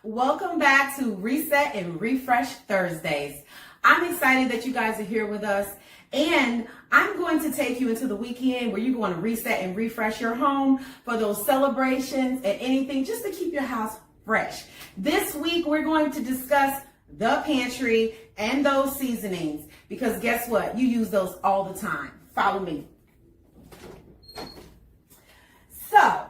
Welcome back to Reset and Refresh Thursdays. I'm excited that you guys are here with us, and I'm going to take you into the weekend where you're going to reset and refresh your home for those celebrations and anything just to keep your house fresh. This week, we're going to discuss the pantry and those seasonings, because guess what? You use those all the time. Follow me. So,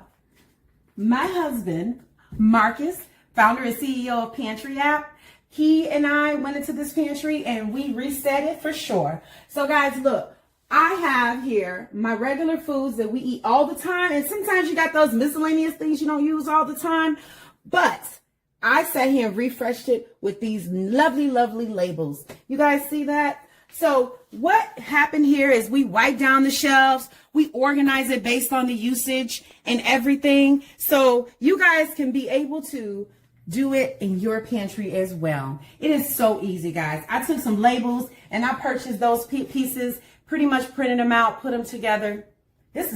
my husband, Marcus, founder and CEO of PantriApp's, he and I went into this pantry and we reset it for sure. So guys, look, I have here my regular foods that we eat all the time. And sometimes you got those miscellaneous things you don't use all the time. But I sat here and refreshed it with these lovely, lovely labels. You guys see that? So what happened here is we wipe down the shelves. We organize it based on the usage and everything. So you guys can be able to do it in your pantry as well. It is so easy, guys. I took some labels and I purchased those pieces, pretty much printed them out, put them together.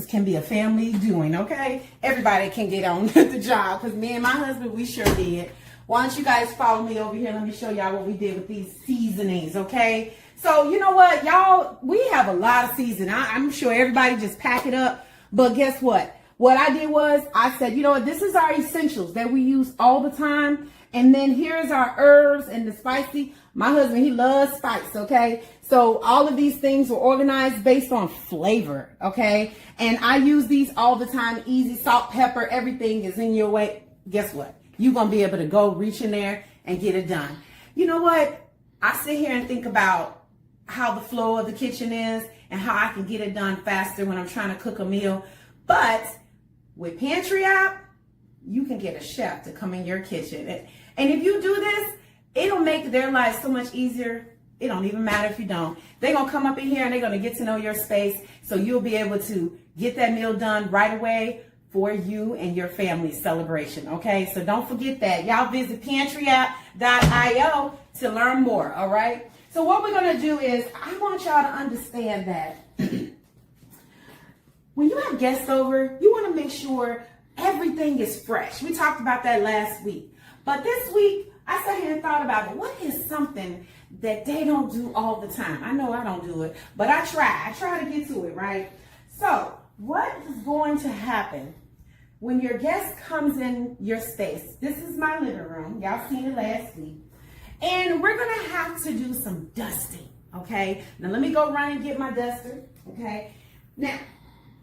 Can be a family doing, okay? Everybody can get on the job, because me and my husband, we sure did. Why don't you guys follow me over here? Let me show y'all what we did with these seasonings, okay? So you know what, y'all, we have a lot of seasoning. I'm sure everybody just pack it up, but guess what? What I did was I said, you know what, this is our essentials that we use all the time. And then here's our herbs and the spicy. My husband, he loves spice, okay? So all of these things were organized based on flavor, okay? And I use these all the time. Easy, salt, pepper, everything is in your way. Guess what? You're going to be able to go reach in there and get it done. You know what? I sit here and think about how the flow of the kitchen is and how I can get it done faster when I'm trying to cook a meal. But with PantriApp's, you can get a chef to come in your kitchen. And if you do this, it'll make their life so much easier. It don't even matter if you don't. They're going to come up in here and they're going to get to know your space, so you'll be able to get that meal done right away for you and your family's celebration, okay? So don't forget that. Y'all visit PantriApp.io to learn more, all right? So what we're going to do is I want y'all to understand that when you have guests over, you want to make sure everything is fresh. We talked about that last week. But this week, I sat here and thought about it. What is something that they don't do all the time? I know I don't do it, but I try. I try to get to it, right? So what is going to happen when your guest comes in your space? This is my living room. Y'all seen it last week. And we're going to have to do some dusting, okay? Now, let me go run and get my duster, okay? Now,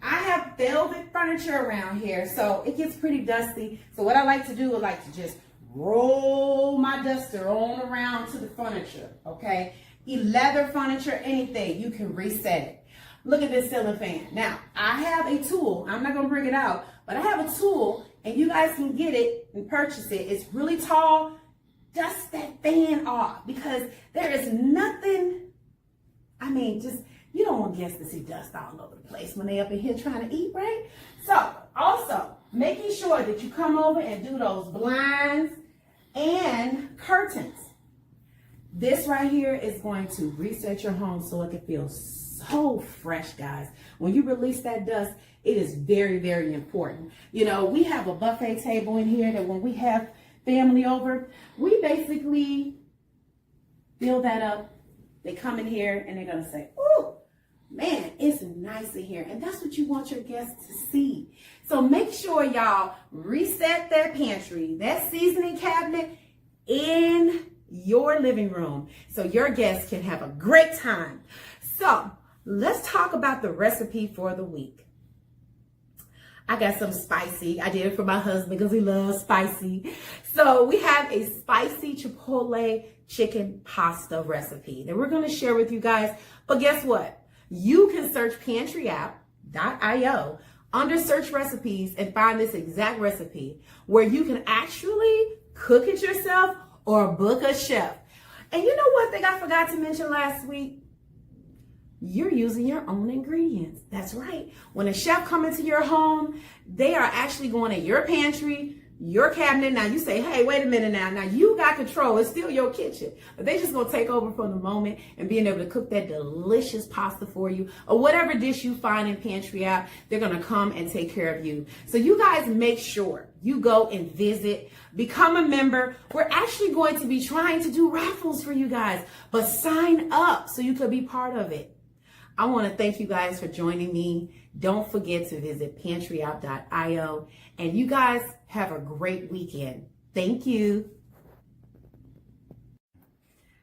I have velvet furniture around here, so it gets pretty dusty. So what I like to do, I like to just roll my duster on around to the furniture, okay? Leather furniture, anything, you can reset it. Look at this ceiling fan. Now, I have a tool. I'm not going to bring it out, but I have a tool, and you guys can get it and purchase it. It's really tall. Dust that fan off, because there is nothing, you don't want guests to see dust all over the place when they up in here trying to eat, right? So, also, making sure that you come over and do those blinds and curtains. This right here is going to reset your home so it can feel so fresh, guys. When you release that dust, it is very, very important. You know, we have a buffet table in here that when we have family over, we basically fill that up. They come in here and they're going to say, "Ooh, man, it's nice in here." And that's what you want your guests to see. So make sure y'all reset that pantry, that seasoning cabinet in your living room so your guests can have a great time. So let's talk about the recipe for the week. I got some spicy. I did it for my husband because he loves spicy. So we have a spicy chipotle chicken pasta recipe that we're going to share with you guys. But guess what? You can search PantriApp.io under search recipes and find this exact recipe where you can actually cook it yourself or book a chef. And you know what thing I forgot to mention last week? You're using your own ingredients. That's right. When a chef comes into your home, they are actually going in your pantry, your cabinet. Now you say, hey, wait a minute now. Now you got control. It's still your kitchen. But they just going to take over for the moment and being able to cook that delicious pasta for you or whatever dish you find in Pantry App. They're going to come and take care of you. So you guys make sure you go and visit, become a member. We're actually going to be trying to do raffles for you guys, but sign up so you could be part of it. I want to thank you guys for joining me. Don't forget to visit PantriApp.io. And you guys have a great weekend. Thank you.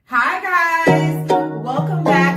Hi, guys. Welcome back